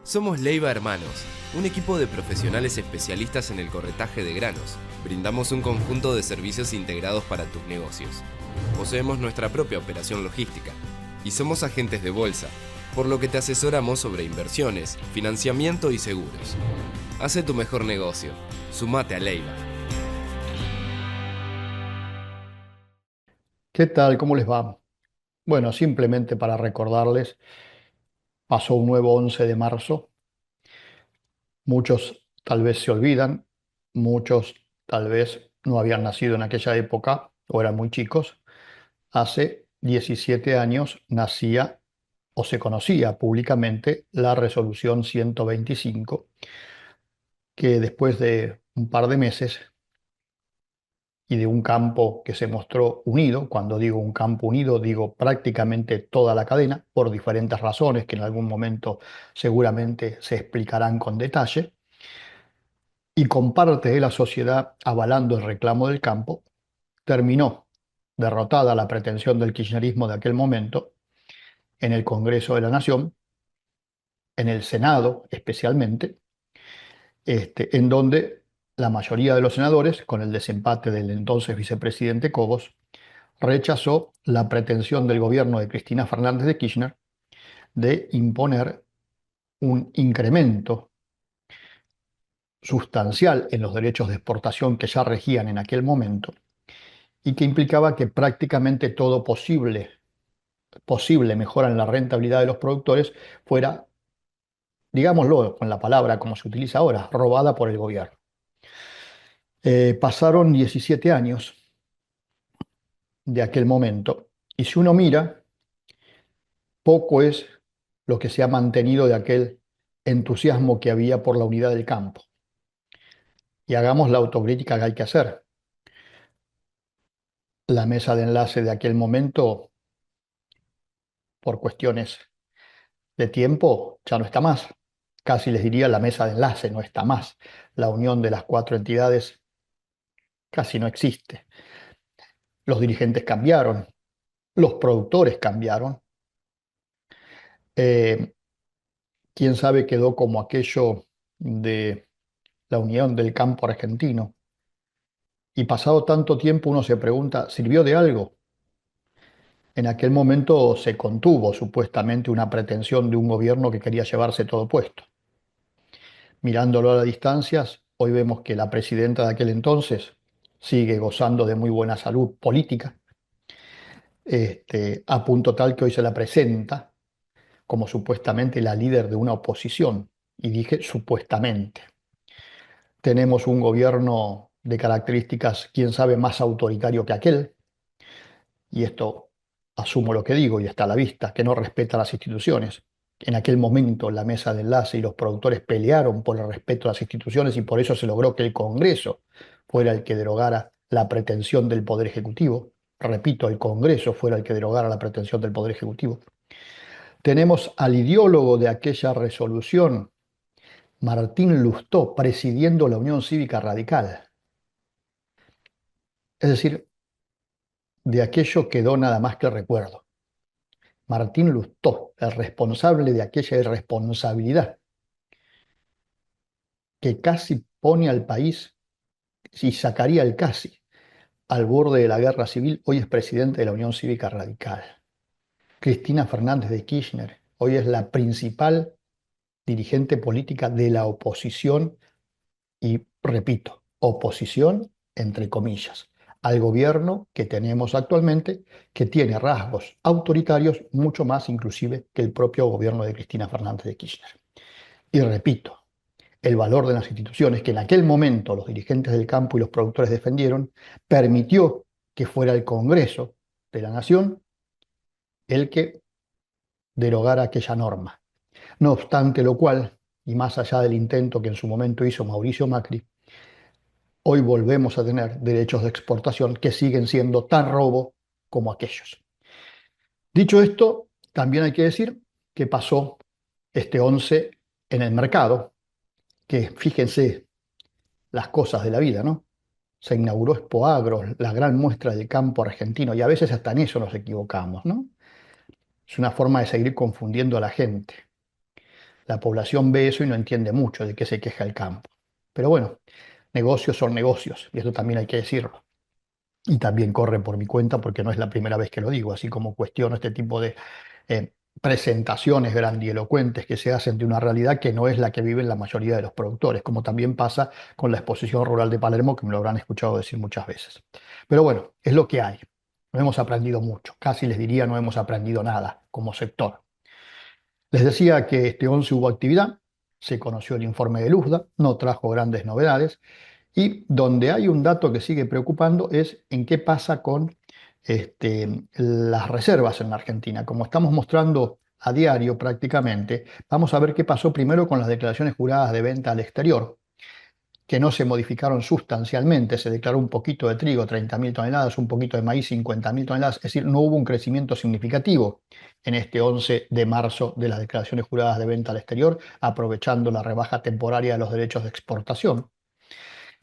Somos Leiva Hermanos, un equipo de profesionales especialistas en el corretaje de granos. Brindamos un conjunto de servicios integrados para tus negocios. Poseemos nuestra propia operación logística y somos agentes de bolsa, por lo que te asesoramos sobre inversiones, financiamiento y seguros. Hace tu mejor negocio. Sumate a Leiva. ¿Qué tal? ¿Cómo les va? Bueno, simplemente para recordarles, pasó un nuevo 11 de marzo. Muchos tal vez se olvidan, muchos tal vez no habían nacido en aquella época o eran muy chicos. Hace 17 años nacía o se conocía públicamente la Resolución 125, que después de un par de meses y de un campo que se mostró unido. Cuando digo un campo unido, digo prácticamente toda la cadena, por diferentes razones que en algún momento seguramente se explicarán con detalle, y con parte de la sociedad avalando el reclamo del campo, terminó derrotada la pretensión del kirchnerismo de aquel momento en el Congreso de la Nación, en el Senado especialmente, en donde la mayoría de los senadores, con el desempate del entonces vicepresidente Cobos, rechazó la pretensión del gobierno de Cristina Fernández de Kirchner de imponer un incremento sustancial en los derechos de exportación que ya regían en aquel momento y que implicaba que prácticamente todo posible mejora en la rentabilidad de los productores fuera, digámoslo con la palabra como se utiliza ahora, robada por el gobierno. Pasaron 17 años de aquel momento y si uno mira, poco es lo que se ha mantenido de aquel entusiasmo que había por la unidad del campo. Y hagamos la autocrítica que hay que hacer. La mesa de enlace de aquel momento, por cuestiones de tiempo, ya no está más. Casi les diría la mesa de enlace no está más. La unión de las cuatro entidades casi no existe. Los dirigentes cambiaron, los productores cambiaron. Eh, Quién sabe quedó como aquello de la unión del campo argentino. Y pasado tanto tiempo uno se pregunta, ¿sirvió de algo? En aquel momento se contuvo supuestamente una pretensión de un gobierno que quería llevarse todo puesto. Mirándolo a las distancias, hoy vemos que la presidenta de aquel entonces sigue gozando de muy buena salud política, a punto tal que hoy se la presenta como supuestamente la líder de una oposición. Y dije supuestamente. Tenemos un gobierno de características, quién sabe, más autoritario que aquel, y esto asumo lo que digo y está a la vista, que no respeta las instituciones. En aquel momento la mesa de enlace y los productores pelearon por el respeto a las instituciones y por eso se logró que el Congreso fuera el que derogara la pretensión del Poder Ejecutivo. Repito, el Congreso fuera el que derogara la pretensión del Poder Ejecutivo. Tenemos al ideólogo de aquella resolución, Martín Lustó, presidiendo la Unión Cívica Radical. Es decir, de aquello quedó nada más que el recuerdo. Martín Lustó, el responsable de aquella irresponsabilidad que casi pone al país y sacaría el casi al borde de la guerra civil, hoy es presidente de la Unión Cívica Radical. Cristina Fernández de Kirchner, hoy es la principal dirigente política de la oposición y, repito, oposición entre comillas, al gobierno que tenemos actualmente, que tiene rasgos autoritarios mucho más inclusive que el propio gobierno de Cristina Fernández de Kirchner. Y repito, el valor de las instituciones que en aquel momento los dirigentes del campo y los productores defendieron, permitió que fuera el Congreso de la Nación el que derogara aquella norma. No obstante lo cual, y más allá del intento que en su momento hizo Mauricio Macri, hoy volvemos a tener derechos de exportación que siguen siendo tan robo como aquellos. Dicho esto, también hay que decir que pasó este 11 en el mercado, que fíjense las cosas de la vida, ¿no? Se inauguró Expo Agro, la gran muestra del campo argentino, y a veces hasta en eso nos equivocamos, ¿no? Es una forma de seguir confundiendo a la gente. La población ve eso y no entiende mucho de qué se queja el campo. Pero bueno, negocios son negocios, y eso también hay que decirlo. Y también corre por mi cuenta porque no es la primera vez que lo digo, así como cuestiono este tipo de eh, presentaciones grandilocuentes que se hacen de una realidad que no es la que viven la mayoría de los productores, como también pasa con la exposición rural de Palermo, que me lo habrán escuchado decir muchas veces. Pero bueno, es lo que hay. No hemos aprendido mucho, casi les diría no hemos aprendido nada como sector. Les decía que este 11 hubo actividad, se conoció el informe de Luzda, no trajo grandes novedades, y donde hay un dato que sigue preocupando es en qué pasa con las reservas en la Argentina. Como estamos mostrando a diario prácticamente, vamos a ver qué pasó primero con las declaraciones juradas de venta al exterior, que no se modificaron sustancialmente. Se declaró un poquito de trigo, 30.000 toneladas, un poquito de maíz, 50.000 toneladas. Es decir, no hubo un crecimiento significativo en este 11 de marzo de las declaraciones juradas de venta al exterior, aprovechando la rebaja temporaria de los derechos de exportación.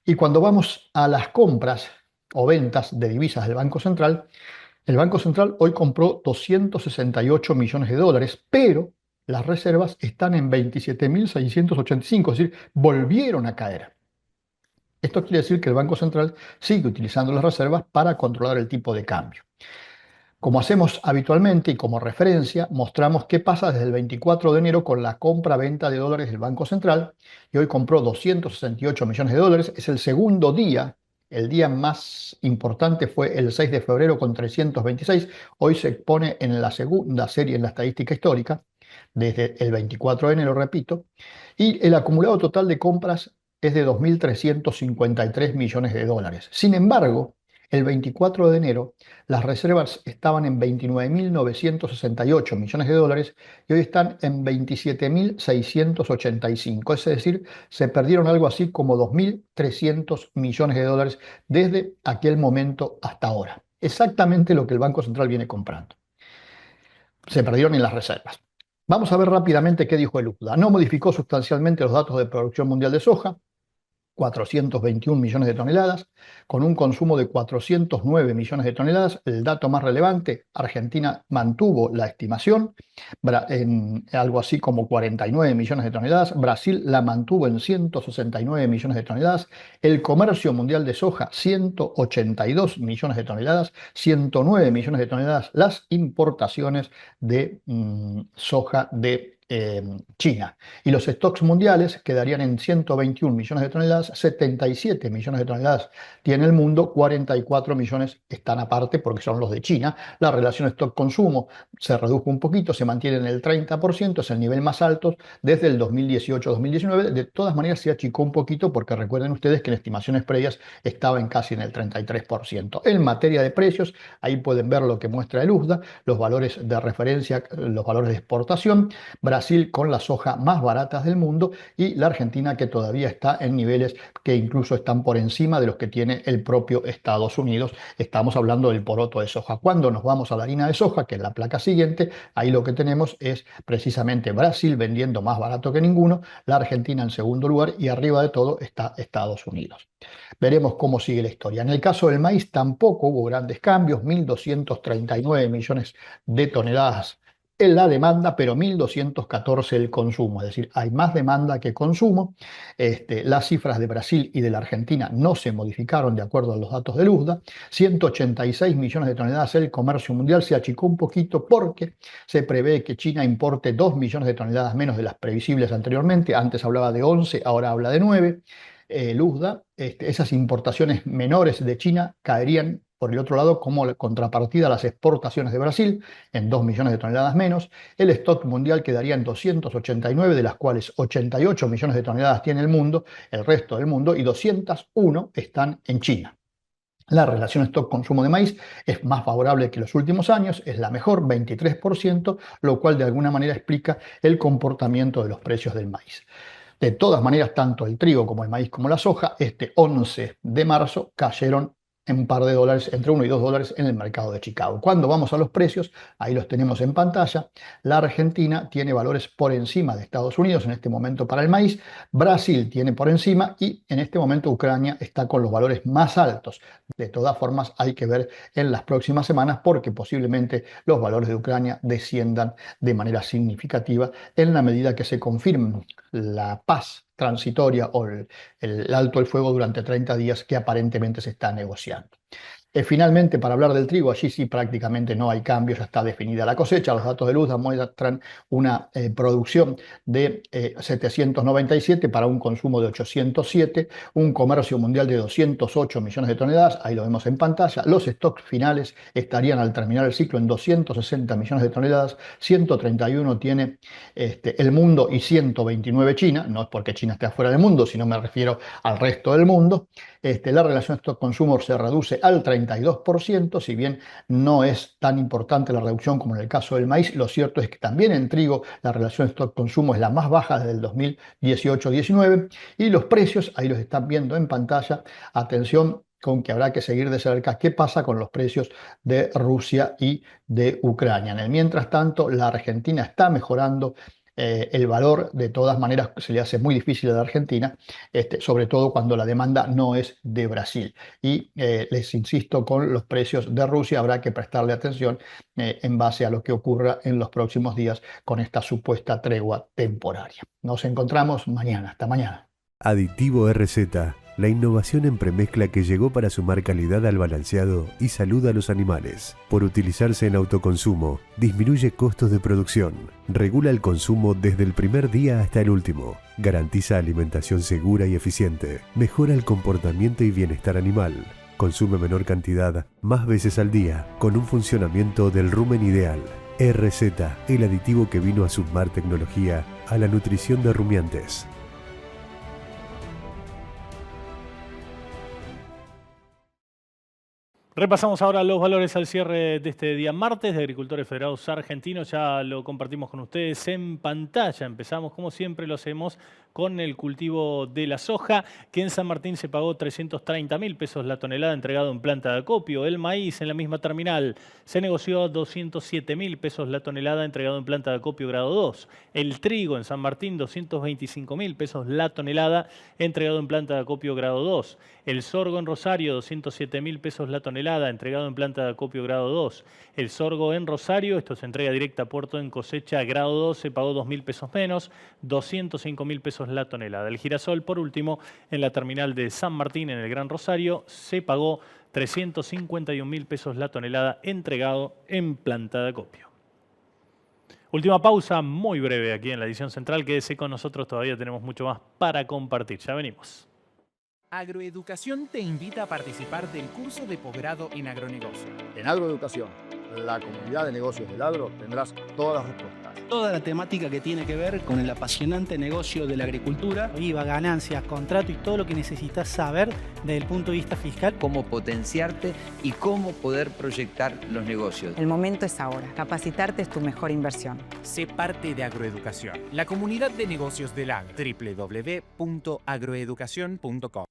Y cuando vamos a las compras o ventas de divisas del Banco Central, el Banco Central hoy compró 268 millones de dólares, pero las reservas están en 27.685, es decir, volvieron a caer. Esto quiere decir que el Banco Central sigue utilizando las reservas para controlar el tipo de cambio. Como hacemos habitualmente y como referencia, mostramos qué pasa desde el 24 de enero con la compra-venta de dólares del Banco Central. Y hoy compró 268 millones de dólares. Es el segundo día. El día más importante fue el 6 de febrero con 326. Hoy se pone en la segunda serie en la estadística histórica, desde el 24 de enero, repito. Y el acumulado total de compras es de 2.353 millones de dólares. Sin embargo, el 24 de enero las reservas estaban en 29.968 millones de dólares y hoy están en 27.685. Es decir, se perdieron algo así como 2.300 millones de dólares desde aquel momento hasta ahora. Exactamente lo que el Banco Central viene comprando. Se perdieron en las reservas. Vamos a ver rápidamente qué dijo el UCDA. No modificó sustancialmente los datos de producción mundial de soja, 421 millones de toneladas, con un consumo de 409 millones de toneladas. El dato más relevante, Argentina mantuvo la estimación en algo así como 49 millones de toneladas, Brasil la mantuvo en 169 millones de toneladas, el comercio mundial de soja 182 millones de toneladas, 109 millones de toneladas las importaciones de soja de China. Y los stocks mundiales quedarían en 121 millones de toneladas, 77 millones de toneladas tiene el mundo, 44 millones están aparte porque son los de China. La relación stock-consumo se redujo un poquito, se mantiene en el 30%, es el nivel más alto desde el 2018-2019. De todas maneras se achicó un poquito porque recuerden ustedes que en estimaciones previas estaba en casi en el 33%. En materia de precios, ahí pueden ver lo que muestra el USDA, los valores de referencia, los valores de exportación. Brasil con la soja más baratas del mundo y la Argentina que todavía está en niveles que incluso están por encima de los que tiene el propio Estados Unidos. Estamos hablando del poroto de soja. Cuando nos vamos a la harina de soja, que es la placa siguiente, ahí lo que tenemos es precisamente Brasil vendiendo más barato que ninguno, la Argentina en segundo lugar y arriba de todo está Estados Unidos. Veremos cómo sigue la historia. En el caso del maíz tampoco hubo grandes cambios, 1.239 millones de toneladas en la demanda, pero 1.214 el consumo, es decir, hay más demanda que consumo. Las cifras de Brasil y de la Argentina no se modificaron de acuerdo a los datos del USDA. 186 millones de toneladas el comercio mundial se achicó un poquito porque se prevé que China importe 2 millones de toneladas menos de las previsibles anteriormente. Antes hablaba de 11, ahora habla de 9. El USDA, esas importaciones menores de China caerían por el otro lado como contrapartida a las exportaciones de Brasil en 2 millones de toneladas menos. El stock mundial quedaría en 289, de las cuales 88 millones de toneladas tiene el mundo, el resto del mundo, y 201 están en China. La relación stock-consumo de maíz es más favorable que los últimos años, es la mejor, 23%, lo cual de alguna manera explica el comportamiento de los precios del maíz. De todas maneras, tanto el trigo como el maíz como la soja, este 11 de marzo cayeron en par de dólares, entre 1 y 2 dólares en el mercado de Chicago. Cuando vamos a los precios, ahí los tenemos en pantalla. La Argentina tiene valores por encima de Estados Unidos en este momento para el maíz. Brasil tiene por encima y en este momento Ucrania está con los valores más altos. De todas formas, hay que ver en las próximas semanas porque posiblemente los valores de Ucrania desciendan de manera significativa en la medida que se confirme la paz transitoria o el alto el fuego durante 30 días que aparentemente se está negociando. Finalmente, para hablar del trigo, allí sí prácticamente no hay cambios, ya está definida la cosecha. Los datos de luz muestran una producción de 797 para un consumo de 807, un comercio mundial de 208 millones de toneladas, ahí lo vemos en pantalla. Los stocks finales estarían al terminar el ciclo en 260 millones de toneladas, 131 tiene el mundo y 129 China, no es porque China esté afuera del mundo, sino me refiero al resto del mundo. La relación stock-consumo se reduce al 32%, si bien no es tan importante la reducción como en el caso del maíz, lo cierto es que también en trigo la relación stock-consumo es la más baja desde el 2018-19 y los precios, ahí los están viendo en pantalla, atención con que habrá que seguir de cerca qué pasa con los precios de Rusia y de Ucrania. En el mientras tanto, la Argentina está mejorando. El valor de todas maneras se le hace muy difícil a la Argentina, sobre todo cuando la demanda no es de Brasil. Y les insisto, con los precios de Rusia habrá que prestarle atención en base a lo que ocurra en los próximos días con esta supuesta tregua temporaria. Nos encontramos mañana. Hasta mañana. Aditivo RZ, la innovación en premezcla que llegó para sumar calidad al balanceado y salud a los animales. Por utilizarse en autoconsumo, disminuye costos de producción, regula el consumo desde el primer día hasta el último, garantiza alimentación segura y eficiente, mejora el comportamiento y bienestar animal, consume menor cantidad, más veces al día, con un funcionamiento del rumen ideal. RZ, el aditivo que vino a sumar tecnología a la nutrición de rumiantes. Repasamos ahora los valores al cierre de este día martes de Agricultores Federados Argentinos. Ya lo compartimos con ustedes en pantalla. Empezamos, como siempre lo hacemos, con el cultivo de la soja, que en San Martín se pagó 330.000 pesos la tonelada entregado en planta de acopio. El maíz en la misma terminal se negoció a 207.000 pesos la tonelada entregado en planta de acopio grado 2. El trigo en San Martín, 225.000 pesos la tonelada entregado en planta de acopio grado 2. El sorgo en Rosario, 207.000 pesos la tonelada entregado en planta de acopio grado 2. El sorgo en Rosario, esto se entrega directa a puerto en cosecha grado 2, se pagó 2.000 pesos menos, 205.000 pesos la tonelada. El girasol, por último, en la terminal de San Martín, en el Gran Rosario, se pagó 351.000 pesos la tonelada entregado en planta de acopio. Última pausa muy breve aquí en la edición central. Quédese con nosotros, todavía tenemos mucho más para compartir. Ya venimos. Agroeducación te invita a participar del curso de posgrado en agronegocio. En Agroeducación, la comunidad de negocios del agro, tendrás todas las respuestas. Toda la temática que tiene que ver con el apasionante negocio de la agricultura. IVA, ganancias, contrato y todo lo que necesitas saber desde el punto de vista fiscal. Cómo potenciarte y cómo poder proyectar los negocios. El momento es ahora. Capacitarte es tu mejor inversión. Sé parte de Agroeducación, la comunidad de negocios del agro. www.agroeducacion.com